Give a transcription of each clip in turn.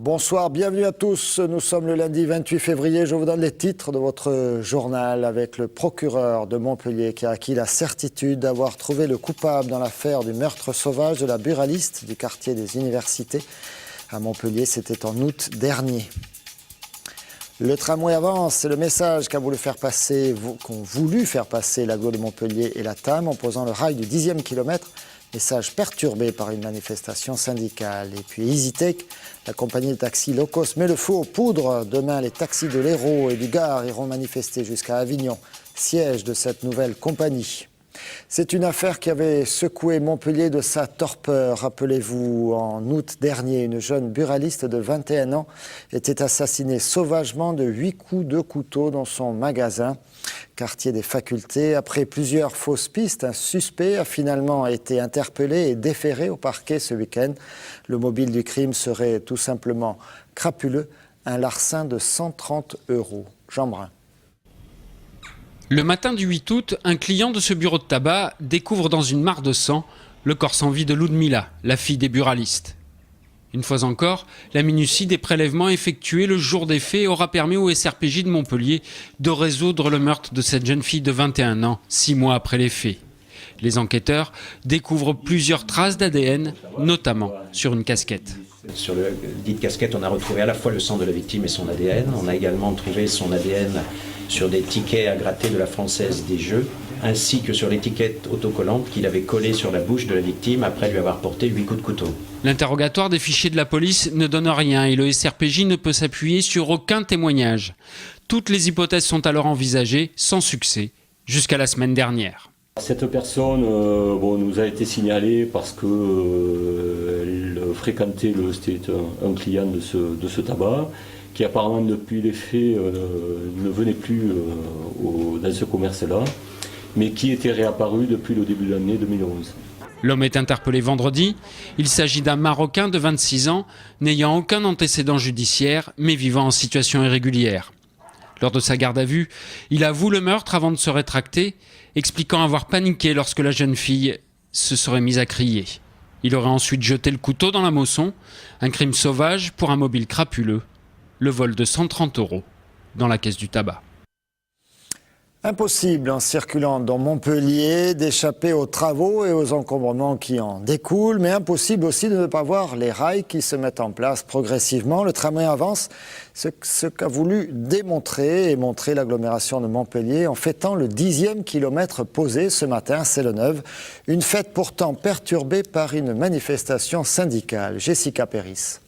Bonsoir, bienvenue à tous. Nous sommes le lundi 28 février. Je vous donne les titres de votre journal avec le procureur de Montpellier qui a acquis la certitude d'avoir trouvé le coupable dans l'affaire du meurtre sauvage de la buraliste du quartier des Universités. À Montpellier, c'était en août dernier. Le tramway avance, c'est le message qu'ont voulu faire passer l'agglo de Montpellier et la TAM en posant le rail du 10e kilomètre. Message perturbé par une manifestation syndicale. Et puis EasyTech, la compagnie de taxis low cost met le feu aux poudres. Demain, les taxis de l'Hérault et du Gard iront manifester jusqu'à Avignon, siège de cette nouvelle compagnie. C'est une affaire qui avait secoué Montpellier de sa torpeur. Rappelez-vous, en août dernier, une jeune buraliste de 21 ans était assassinée sauvagement de 8 coups de couteau dans son magasin. Quartier des Facultés. Après plusieurs fausses pistes, un suspect a finalement été interpellé et déféré au parquet ce week-end. Le mobile du crime serait tout simplement crapuleux, un larcin de 130 €. Jean Brun. Le matin du 8 août, un client de ce bureau de tabac découvre dans une mare de sang le corps sans vie de Ludmila, la fille des buralistes. Une fois encore, la minutie des prélèvements effectués le jour des faits aura permis au SRPJ de Montpellier de résoudre le meurtre de cette jeune fille de 21 ans, 6 mois après les faits. Les enquêteurs découvrent plusieurs traces d'ADN, notamment sur une casquette. Sur le dite casquette, on a retrouvé à la fois le sang de la victime et son ADN. On a également trouvé son ADN sur des tickets à gratter de la Française des Jeux, ainsi que sur l'étiquette autocollante qu'il avait collée sur la bouche de la victime après lui avoir porté 8 coups de couteau. L'interrogatoire des fichiers de la police ne donne rien et le SRPJ ne peut s'appuyer sur aucun témoignage. Toutes les hypothèses sont alors envisagées, sans succès, jusqu'à la semaine dernière. Cette personne nous a été signalée parce qu'elle fréquentait c'était un client de ce tabac qui apparemment depuis les faits ne venait plus dans ce commerce-là, mais qui était réapparu depuis le début de l'année 2011. L'homme est interpellé vendredi. Il s'agit d'un Marocain de 26 ans, n'ayant aucun antécédent judiciaire, mais vivant en situation irrégulière. Lors de sa garde à vue, il avoue le meurtre avant de se rétracter, expliquant avoir paniqué lorsque la jeune fille se serait mise à crier. Il aurait ensuite jeté le couteau dans la Mosson, un crime sauvage pour un mobile crapuleux, le vol de 130 € dans la caisse du tabac. Impossible, en circulant dans Montpellier, d'échapper aux travaux et aux encombrements qui en découlent, mais impossible aussi de ne pas voir les rails qui se mettent en place progressivement. Le tramway avance, ce qu'a voulu démontrer et montrer l'agglomération de Montpellier en fêtant le 10e kilomètre posé ce matin à Celle-Neuve. Une fête pourtant perturbée par une manifestation syndicale. Jessica Péris.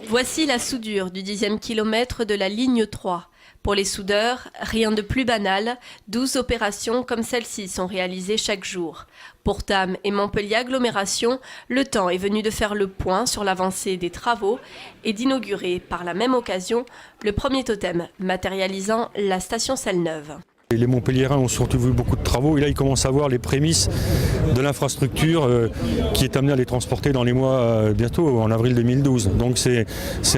Voici la soudure du 10e kilomètre de la ligne 3. Pour les soudeurs, rien de plus banal, 12 opérations comme celle-ci sont réalisées chaque jour. Pour TAM et Montpellier Agglomération, le temps est venu de faire le point sur l'avancée des travaux et d'inaugurer par la même occasion le premier totem matérialisant la station Celle-Neuve. Les Montpelliérains ont surtout vu beaucoup de travaux et là ils commencent à voir les prémices de l'infrastructure qui est amenée à les transporter dans les mois bientôt, en avril 2012. Donc c'est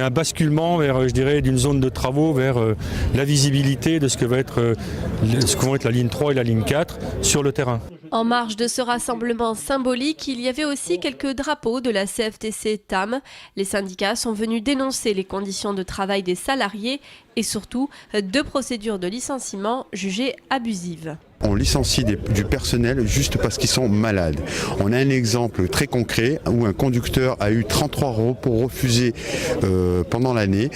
un basculement vers, je dirais, d'une zone de travaux vers la visibilité de ce que vont être la ligne 3 et la ligne 4 sur le terrain. En marge de ce rassemblement symbolique, il y avait aussi quelques drapeaux de la CFTC TAM. Les syndicats sont venus dénoncer les conditions de travail des salariés et surtout 2 procédures de licenciement jugées abusives. On licencie du personnel juste parce qu'ils sont malades. On a un exemple très concret où un conducteur a eu 33 € pour refuser pendant l'année.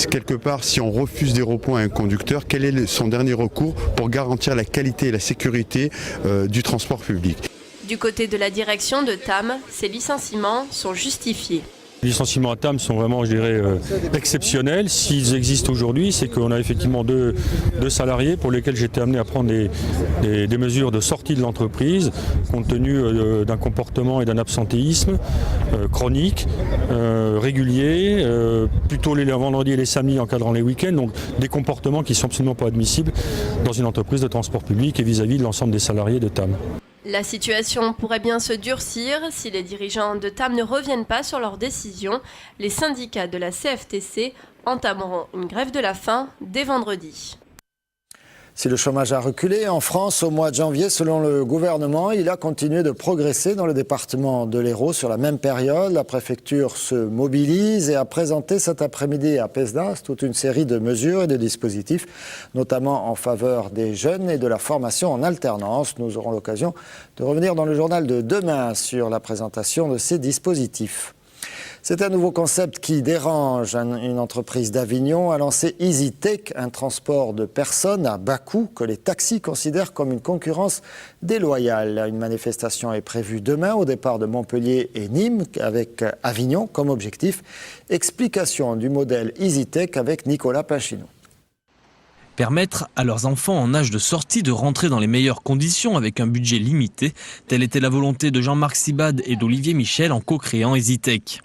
Quelque part, si on refuse des repos à un conducteur, quel est son dernier recours pour garantir la qualité et la sécurité du transport public? Du côté de la direction de TAM, ces licenciements sont justifiés. Les licenciements à TAM sont vraiment, je dirais, exceptionnels. S'ils existent aujourd'hui, c'est qu'on a effectivement deux salariés pour lesquels j'étais amené à prendre des mesures de sortie de l'entreprise, compte tenu d'un comportement et d'un absentéisme chronique, régulier, plutôt les vendredis et les samedis encadrant les week-ends, donc des comportements qui ne sont absolument pas admissibles dans une entreprise de transport public et vis-à-vis de l'ensemble des salariés de TAM. La situation pourrait bien se durcir si les dirigeants de TAM ne reviennent pas sur leurs décisions. Les syndicats de la CFTC entameront une grève de la faim dès vendredi. Si le chômage a reculé en France au mois de janvier, selon le gouvernement, il a continué de progresser dans le département de l'Hérault sur la même période. La préfecture se mobilise et a présenté cet après-midi à Pesdas toute une série de mesures et de dispositifs, notamment en faveur des jeunes et de la formation en alternance. Nous aurons l'occasion de revenir dans le journal de demain sur la présentation de ces dispositifs. C'est un nouveau concept qui dérange. Une entreprise d'Avignon a lancé EasyTech, un transport de personnes à bas coût que les taxis considèrent comme une concurrence déloyale. Une manifestation est prévue demain au départ de Montpellier et Nîmes avec Avignon comme objectif. Explication du modèle EasyTech avec Nicolas Pachino. Permettre à leurs enfants en âge de sortie de rentrer dans les meilleures conditions avec un budget limité. Telle était la volonté de Jean-Marc Sibade et d'Olivier Michel en co-créant EasyTech.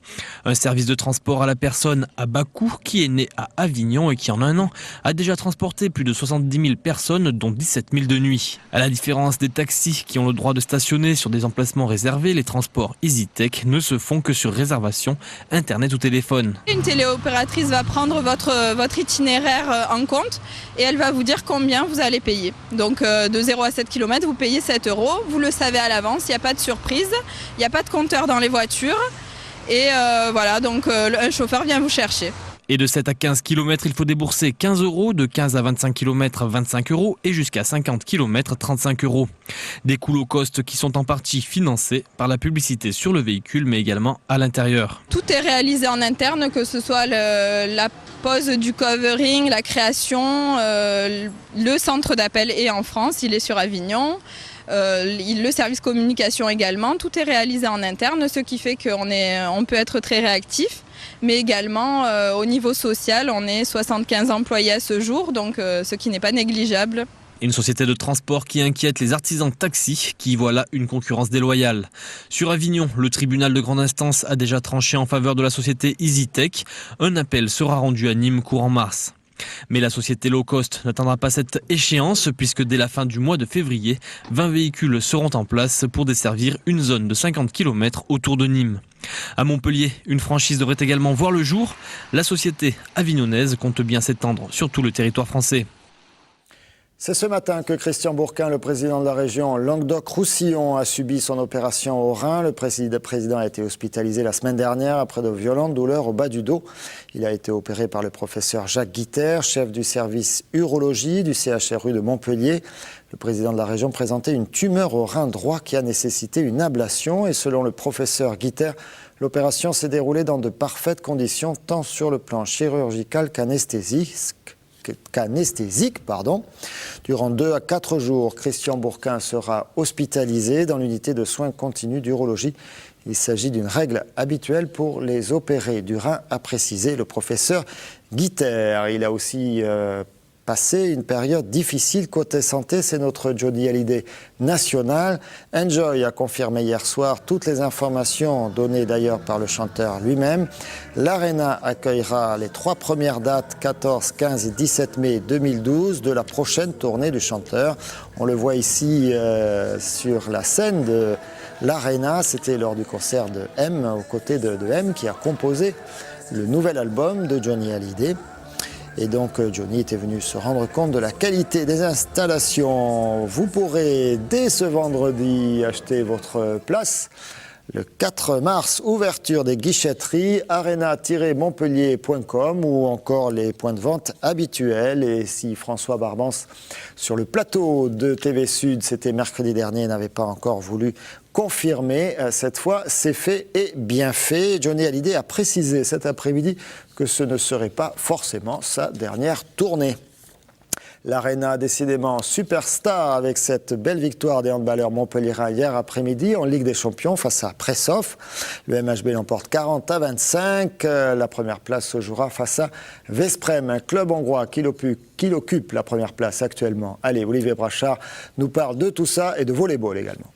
Un service de transport à la personne à bas coût qui est né à Avignon et qui en un an a déjà transporté plus de 70 000 personnes dont 17 000 de nuit. À la différence des taxis qui ont le droit de stationner sur des emplacements réservés, les transports EasyTech ne se font que sur réservation, internet ou téléphone. Une téléopératrice va prendre votre itinéraire en compte et elle va vous dire combien vous allez payer. Donc de 0 à 7 km, vous payez 7 €. Vous le savez à l'avance, il n'y a pas de surprise, il n'y a pas de compteur dans les voitures. Et voilà, donc un chauffeur vient vous chercher. Et de 7 à 15 km, il faut débourser 15 €, de 15 à 25 km, 25 € et jusqu'à 50 km, 35 €. Des coûts low cost qui sont en partie financés par la publicité sur le véhicule, mais également à l'intérieur. Tout est réalisé en interne, que ce soit la pose du covering, la création, le centre d'appel est en France, il est sur Avignon. Le service communication également, tout est réalisé en interne, ce qui fait qu'on peut être très réactif. Mais également au niveau social, on est 75 employés à ce jour, donc ce qui n'est pas négligeable. Une société de transport qui inquiète les artisans de taxi, qui y voient là une concurrence déloyale. Sur Avignon, le tribunal de grande instance a déjà tranché en faveur de la société EasyTech. Un appel sera rendu à Nîmes courant mars. Mais la société low cost n'atteindra pas cette échéance puisque dès la fin du mois de février, 20 véhicules seront en place pour desservir une zone de 50 km autour de Nîmes. À Montpellier, une franchise devrait également voir le jour. La société avignonnaise compte bien s'étendre sur tout le territoire français. C'est ce matin que Christian Bourquin, le président de la région Languedoc-Roussillon, a subi son opération au rein. Le président a été hospitalisé la semaine dernière après de violentes douleurs au bas du dos. Il a été opéré par le professeur Jacques Guiter, chef du service urologie du CHRU de Montpellier. Le président de la région présentait une tumeur au rein droit qui a nécessité une ablation. Et selon le professeur Guiter, l'opération s'est déroulée dans de parfaites conditions, tant sur le plan chirurgical qu'anesthésique. Durant 2 à 4 jours, Christian Bourquin sera hospitalisé dans l'unité de soins continus d'urologie. Il s'agit d'une règle habituelle pour les opérés du rein, a précisé le professeur Guiter. Il a aussi passé une période difficile côté santé, c'est notre Johnny Hallyday national. Enjoy a confirmé hier soir toutes les informations données d'ailleurs par le chanteur lui-même. L'Arena accueillera les 3 premières dates, 14, 15 et 17 mai 2012, de la prochaine tournée du chanteur. On le voit ici sur la scène de l'Arena, c'était lors du concert de M, aux côtés de M, qui a composé le nouvel album de Johnny Hallyday. Et donc Johnny était venu se rendre compte de la qualité des installations. Vous pourrez dès ce vendredi acheter votre place. Le 4 mars, ouverture des guichetteries, arena-montpellier.com ou encore les points de vente habituels. Et si François Barbance, sur le plateau de TV Sud, c'était mercredi dernier, n'avait pas encore voulu confirmer, cette fois, c'est fait et bien fait. Johnny Hallyday a précisé cet après-midi que ce ne serait pas forcément sa dernière tournée. L'Arena, décidément superstar avec cette belle victoire des handballeurs montpelliérains hier après-midi en Ligue des Champions face à Prešov. Le MHB l'emporte 40-25. La première place se jouera face à Veszprém, un club hongrois qui occupe la première place actuellement. Allez, Olivier Brachard nous parle de tout ça et de volleyball également.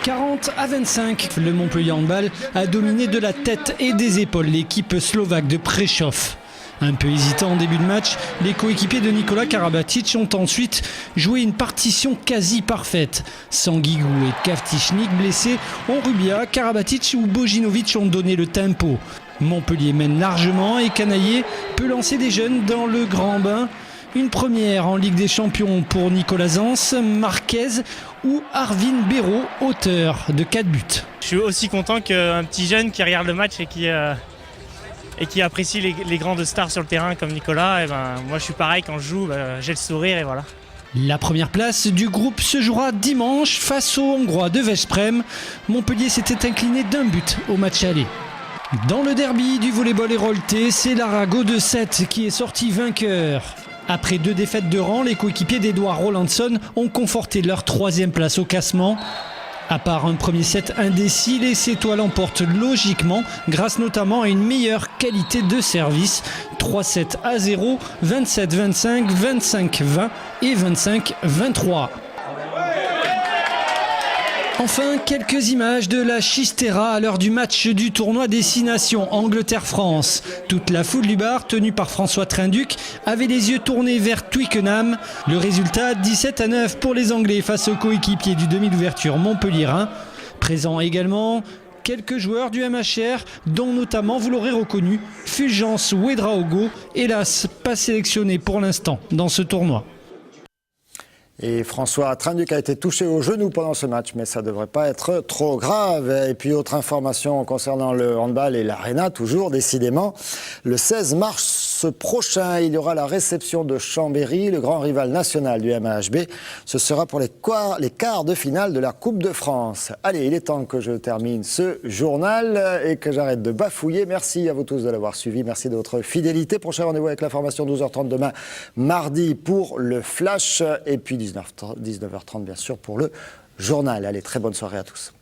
40-25, le Montpellier Handball a dominé de la tête et des épaules l'équipe slovaque de Prešov. Un peu hésitant en début de match, les coéquipiers de Nikola Karabatic ont ensuite joué une partition quasi parfaite. Sans Guigou et Kavtichnik blessés, Onrubia, Karabatic ou Bojinovic ont donné le tempo. Montpellier mène largement et Canaillé peut lancer des jeunes dans le grand bain. Une première en Ligue des Champions pour Nicolas Zans, Marquez ou Arvin Béraud, auteur de 4 buts. Je suis aussi content qu'un petit jeune qui regarde le match et qui apprécie les grandes stars sur le terrain comme Nicolas. Et moi je suis pareil, quand je joue, j'ai le sourire et voilà. La première place du groupe se jouera dimanche face aux Hongrois de Veszprém. Montpellier s'était incliné d'1 but au match aller. Dans le derby du volleyball héroltais, c'est l'Arago de 7 qui est sorti vainqueur. Après 2 défaites de rang, les coéquipiers d'Edouard Rolandson ont conforté leur 3e place au classement. À part un premier set indécis, les Sétois l'emportent logiquement grâce notamment à une meilleure qualité de service. 3-7-0, 27-25, 25-20 et 25-23. Enfin, quelques images de la Chistera à l'heure du match du tournoi Destination Angleterre-France. Toute la foule du bar, tenue par François Trinduc, avait les yeux tournés vers Twickenham. Le résultat, 17-9 pour les Anglais face aux coéquipiers du demi d'ouverture Montpellier-Rhin. Présent également quelques joueurs du MHR, dont notamment, vous l'aurez reconnu, Fulgence Ouedraogo, hélas pas sélectionné pour l'instant dans ce tournoi. Et François Trinduc a été touché au genou pendant ce match, mais ça ne devrait pas être trop grave. Et puis, autre information concernant le handball et l'Arena, toujours décidément. Le 16 mars prochain, il y aura la réception de Chambéry, le grand rival national du MAHB. Ce sera pour les quarts de finale de la Coupe de France. Allez, il est temps que je termine ce journal et que j'arrête de bafouiller. Merci à vous tous de l'avoir suivi. Merci de votre fidélité. Prochain rendez-vous avec l'information 12h30 demain, mardi, pour le Flash. Et puis 19h30 bien sûr pour le journal. Allez, très bonne soirée à tous.